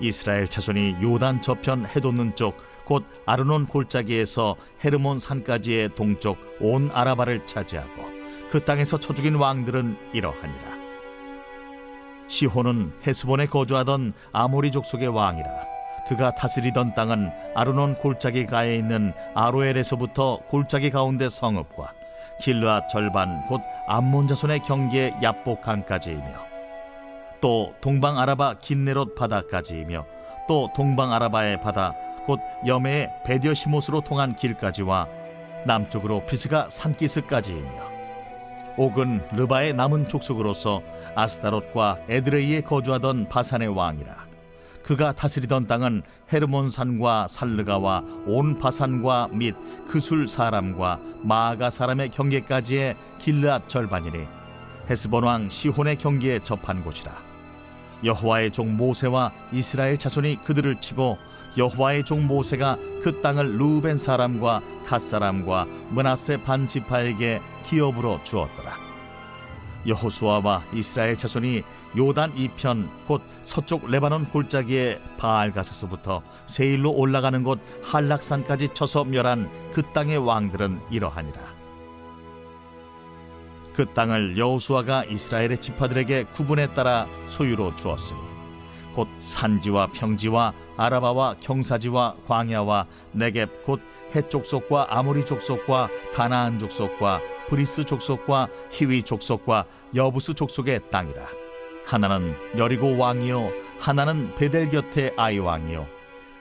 이스라엘 자손이 요단 저편 해돋는 쪽 곧 아르논 골짜기에서 헤르몬 산까지의 동쪽 온 아라바를 차지하고 그 땅에서 쳐 죽인 왕들은 이러하니라. 시혼은 헤스본에 거주하던 아모리 족속의 왕이라. 그가 다스리던 땅은 아르논 골짜기 가에 있는 아로엘에서부터 골짜기 가운데 성읍과 길르앗 절반 곧 암몬 자손의 경계 야복강까지이며 또 동방 아라바 긴네롯 바다까지이며 또 동방 아라바의 바다 곧 여매의 베디어시못으로 통한 길까지와 남쪽으로 비스가 산기스까지이며 옥은 르바의 남은 족속으로서 아스다롯과 에드레이에 거주하던 바산의 왕이라. 그가 다스리던 땅은 헤르몬산과 살르가와 온 바산과 및 그술 사람과 마아가 사람의 경계까지의 길르앗 절반이니 헤스본 왕 시혼의 경계에 접한 곳이라. 여호와의 종 모세와 이스라엘 자손이 그들을 치고 여호와의 종 모세가 그 땅을 루벤 사람과 갓 사람과 므낫세 반 지파에게 기업으로 주었더라. 여호수아와 이스라엘 자손이 요단 이편 곧 서쪽 레바논 골짜기의 바알가스서부터 세일로 올라가는 곳 한락산까지 쳐서 멸한 그 땅의 왕들은 이러하니라. 그 땅을 여호수아가 이스라엘의 지파들에게 구분에 따라 소유로 주었으니 곧 산지와 평지와 아라바와 경사지와 광야와 네겝 곧 헷 족속과 아모리 족속과 가나안 족속과 브리스 족속과 히위 족속과 여부스 족속의 땅이라. 하나는 여리고 왕이요 하나는 베델 곁의 아이 왕이요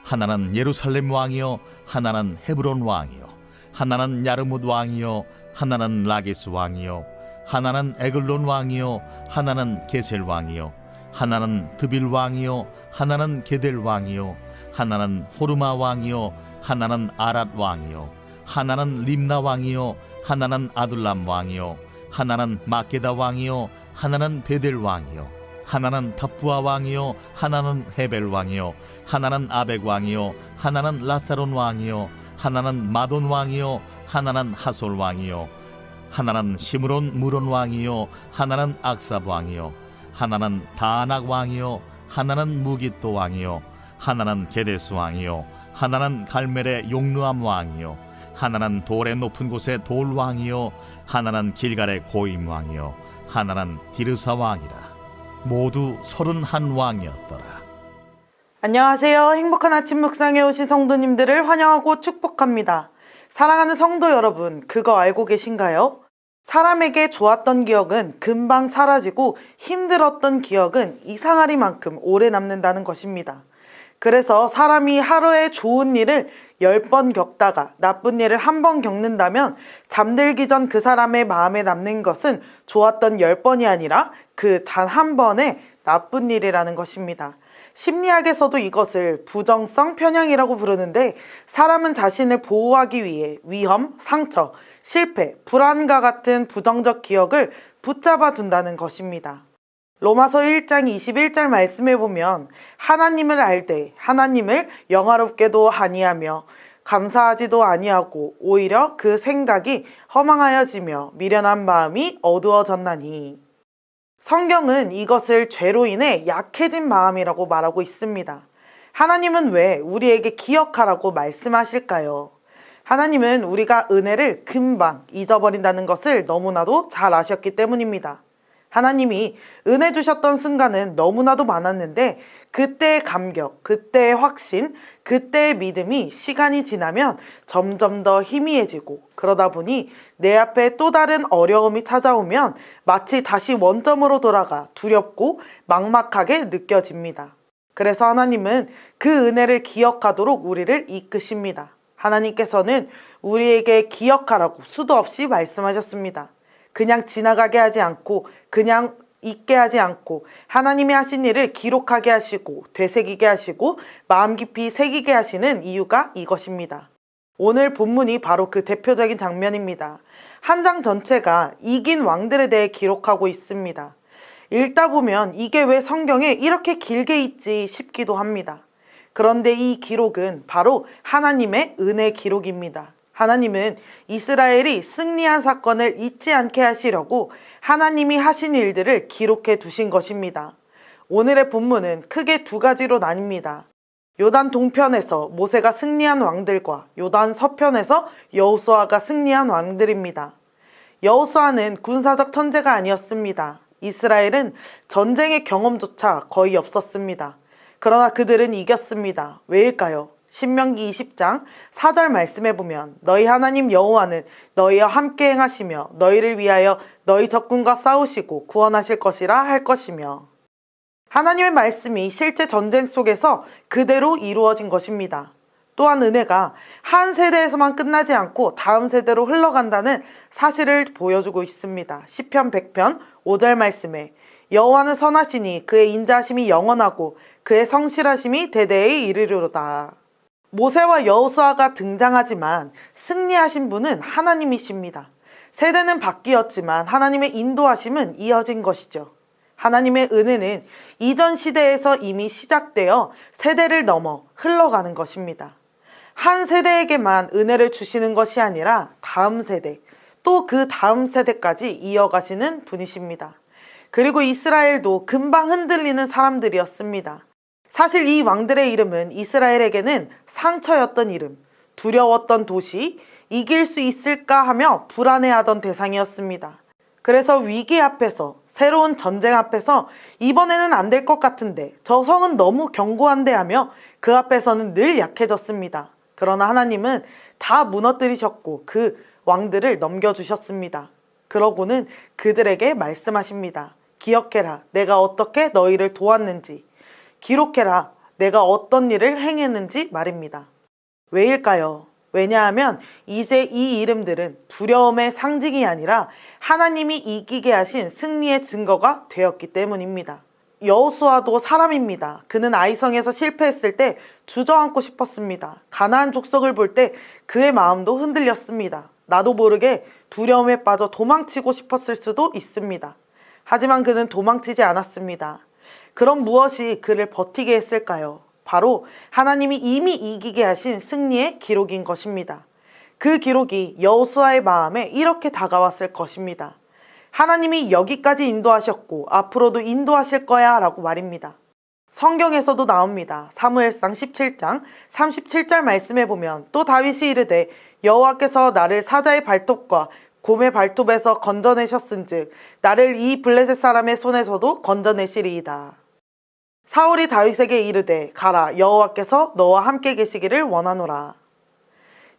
하나는 예루살렘 왕이요 하나는 헤브론 왕이요 하나는 야르뭇 왕이요 하나는 라기스 왕이요 하나는 에글론 왕이요 하나는 게셀 왕이요 하나는 드빌 왕이요 하나는 게델 왕이요 하나는 호르마 왕이요 하나는 아랏 왕이요 하나는 림나 왕이요 하나는 아둘람 왕이요 하나는 마게다 왕이요 하나는 베델 왕이요 하나는 답부아 왕이요 하나는 헤벨 왕이요 하나는 아벡 왕이요 하나는 라사론 왕이요 하나는 마돈 왕이요 하나는 하솔 왕이요 하나는 시므론 무론 왕이요 하나는 악삽 왕이요 하나는 다낙 왕이요 하나는 무깃도 왕이요 하나는 게데스 왕이요 하나는 갈멜의 용르암 왕이요 하나는 돌의 높은 곳의 돌 왕이요 하나는 길갈의 고임 왕이요 하나는 디르사 왕이라. 모두 31 왕이었더라. 안녕하세요. 행복한 아침 묵상에 오신 성도님들을 환영하고 축복합니다. 사랑하는 성도 여러분, 그거 알고 계신가요? 사람에게 좋았던 기억은 금방 사라지고 힘들었던 기억은 이상하리만큼 오래 남는다는 것입니다. 그래서 사람이 하루에 좋은 일을 10번 겪다가 나쁜 일을 1번 겪는다면 잠들기 전 그 사람의 마음에 남는 것은 좋았던 10번이 아니라 그 단 한 번의 나쁜 일이라는 것입니다. 심리학에서도 이것을 부정성 편향이라고 부르는데 사람은 자신을 보호하기 위해 위험, 상처, 실패, 불안과 같은 부정적 기억을 붙잡아 둔다는 것입니다. 로마서 1장 21절 말씀에 보면 하나님을 알되 하나님을 영화롭게도 아니하며 감사하지도 아니하고 오히려 그 생각이 허망하여지며 미련한 마음이 어두워졌나니. 성경은 이것을 죄로 인해 약해진 마음이라고 말하고 있습니다. 하나님은 왜 우리에게 기억하라고 말씀하실까요? 하나님은 우리가 은혜를 금방 잊어버린다는 것을 너무나도 잘 아셨기 때문입니다. 하나님이 은혜 주셨던 순간은 너무나도 많았는데 그때의 감격, 그때의 확신, 그때의 믿음이 시간이 지나면 점점 더 희미해지고 그러다 보니 내 앞에 또 다른 어려움이 찾아오면 마치 다시 원점으로 돌아가 두렵고 막막하게 느껴집니다. 그래서 하나님은 그 은혜를 기억하도록 우리를 이끄십니다. 하나님께서는 우리에게 기억하라고 수도 없이 말씀하셨습니다. 그냥 지나가게 하지 않고 그냥 잊게 하지 않고 하나님이 하신 일을 기록하게 하시고 되새기게 하시고 마음 깊이 새기게 하시는 이유가 이것입니다. 오늘 본문이 바로 그 대표적인 장면입니다. 한 장 전체가 이긴 왕들에 대해 기록하고 있습니다. 읽다 보면 이게 왜 성경에 이렇게 길게 있지 싶기도 합니다. 그런데 이 기록은 바로 하나님의 은혜 기록입니다. 하나님은 이스라엘이 승리한 사건을 잊지 않게 하시려고 하나님이 하신 일들을 기록해 두신 것입니다. 오늘의 본문은 크게 두 가지로 나뉩니다. 요단 동편에서 모세가 승리한 왕들과 요단 서편에서 여호수아가 승리한 왕들입니다. 여호수아는 군사적 천재가 아니었습니다. 이스라엘은 전쟁의 경험조차 거의 없었습니다. 그러나 그들은 이겼습니다. 왜일까요? 신명기 20장 4절 말씀해 보면 너희 하나님 여호와는 너희와 함께 행하시며 너희를 위하여 너희 적군과 싸우시고 구원하실 것이라 할 것이며, 하나님의 말씀이 실제 전쟁 속에서 그대로 이루어진 것입니다. 또한 은혜가 한 세대에서만 끝나지 않고 다음 세대로 흘러간다는 사실을 보여주고 있습니다. 시편 100편 5절 말씀에 여호와는 선하시니 그의 인자하심이 영원하고 그의 성실하심이 대대에 이르리로다. 모세와 여호수아가 등장하지만 승리하신 분은 하나님이십니다. 세대는 바뀌었지만 하나님의 인도하심은 이어진 것이죠. 하나님의 은혜는 이전 시대에서 이미 시작되어 세대를 넘어 흘러가는 것입니다. 한 세대에게만 은혜를 주시는 것이 아니라 다음 세대, 또 그 다음 세대까지 이어가시는 분이십니다. 그리고 이스라엘도 금방 흔들리는 사람들이었습니다. 사실 이 왕들의 이름은 이스라엘에게는 상처였던 이름, 두려웠던 도시, 이길 수 있을까 하며 불안해하던 대상이었습니다. 그래서 위기 앞에서, 새로운 전쟁 앞에서 이번에는 안 될 것 같은데 저 성은 너무 견고한데 하며 그 앞에서는 늘 약해졌습니다. 그러나 하나님은 다 무너뜨리셨고 그 왕들을 넘겨주셨습니다. 그러고는 그들에게 말씀하십니다. 기억해라, 내가 어떻게 너희를 도왔는지. 기록해라, 내가 어떤 일을 행했는지 말입니다. 왜일까요? 왜냐하면 이제 이 이름들은 두려움의 상징이 아니라 하나님이 이기게 하신 승리의 증거가 되었기 때문입니다. 여호수아도 사람입니다. 그는 아이성에서 실패했을 때 주저앉고 싶었습니다. 가나안 족속을 볼 때 그의 마음도 흔들렸습니다. 나도 모르게 두려움에 빠져 도망치고 싶었을 수도 있습니다. 하지만 그는 도망치지 않았습니다. 그럼 무엇이 그를 버티게 했을까요? 바로 하나님이 이미 이기게 하신 승리의 기록인 것입니다. 그 기록이 여호수아의 마음에 이렇게 다가왔을 것입니다. 하나님이 여기까지 인도하셨고 앞으로도 인도하실 거야 라고 말입니다. 성경에서도 나옵니다. 사무엘상 17장 37절 말씀해 보면 또 다윗이 이르되 여호와께서 나를 사자의 발톱과 곰의 발톱에서 건져내셨은즉 나를 이 블레셋 사람의 손에서도 건져내시리이다. 사울이 다윗에게 이르되 가라, 여호와께서 너와 함께 계시기를 원하노라.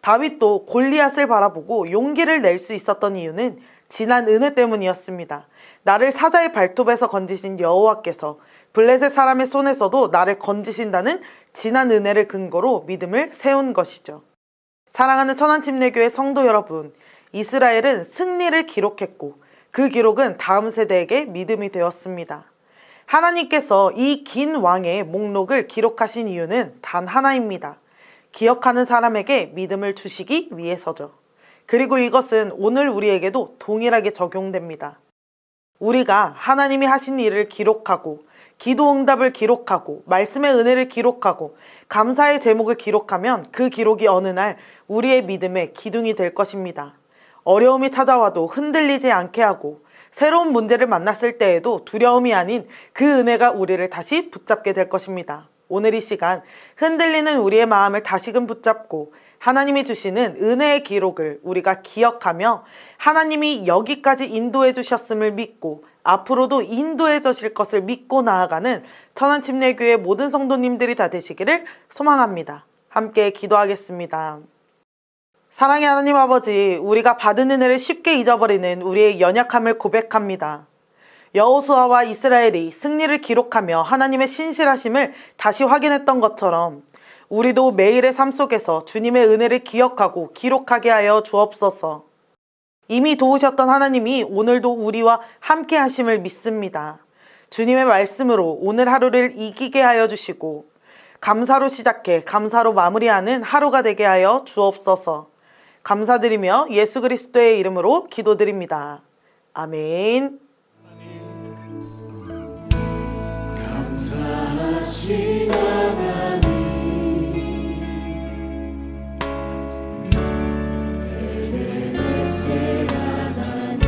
다윗도 골리앗을 바라보고 용기를 낼 수 있었던 이유는 지난 은혜 때문이었습니다. 나를 사자의 발톱에서 건지신 여호와께서 블레셋 사람의 손에서도 나를 건지신다는 지난 은혜를 근거로 믿음을 세운 것이죠. 사랑하는 천안침례교회 성도 여러분, 이스라엘은 승리를 기록했고 그 기록은 다음 세대에게 믿음이 되었습니다. 하나님께서 이 긴 왕의 목록을 기록하신 이유는 단 하나입니다. 기억하는 사람에게 믿음을 주시기 위해서죠. 그리고 이것은 오늘 우리에게도 동일하게 적용됩니다. 우리가 하나님이 하신 일을 기록하고 기도 응답을 기록하고 말씀의 은혜를 기록하고 감사의 제목을 기록하면 그 기록이 어느 날 우리의 믿음의 기둥이 될 것입니다. 어려움이 찾아와도 흔들리지 않게 하고 새로운 문제를 만났을 때에도 두려움이 아닌 그 은혜가 우리를 다시 붙잡게 될 것입니다. 오늘 이 시간 흔들리는 우리의 마음을 다시금 붙잡고 하나님이 주시는 은혜의 기록을 우리가 기억하며 하나님이 여기까지 인도해 주셨음을 믿고 앞으로도 인도해 주실 것을 믿고 나아가는 천안침례교회 모든 성도님들이 다 되시기를 소망합니다. 함께 기도하겠습니다. 사랑의 하나님 아버지, 우리가 받은 은혜를 쉽게 잊어버리는 우리의 연약함을 고백합니다. 여호수아와 이스라엘이 승리를 기록하며 하나님의 신실하심을 다시 확인했던 것처럼 우리도 매일의 삶 속에서 주님의 은혜를 기억하고 기록하게 하여 주옵소서. 이미 도우셨던 하나님이 오늘도 우리와 함께 하심을 믿습니다. 주님의 말씀으로 오늘 하루를 이기게 하여 주시고 감사로 시작해 감사로 마무리하는 하루가 되게 하여 주옵소서. 감사드리며 예수 그리스도의 이름으로 기도드립니다. 아멘. 감사하신 하나님, 에베네셀 하나님,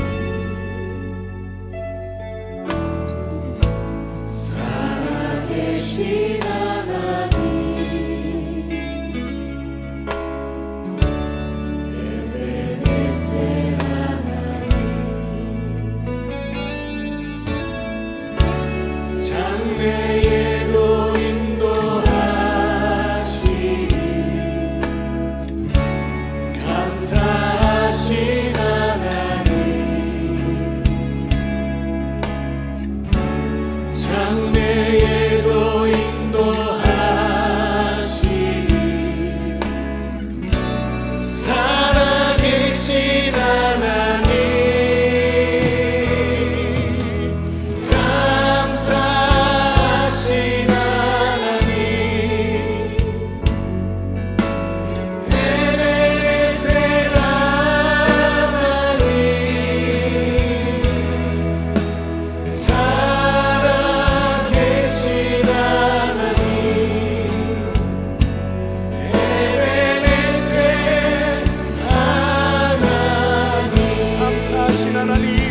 계신 하나님 에베네셀 하나님 장래에도 인도하시니 감사하신 하나님 장래에도 인도하시니 살아계신 하나님 감사하신 하나님 에베네셀 하나님 살아계신 하나님 에베네셀 하나님 감사하신 하나님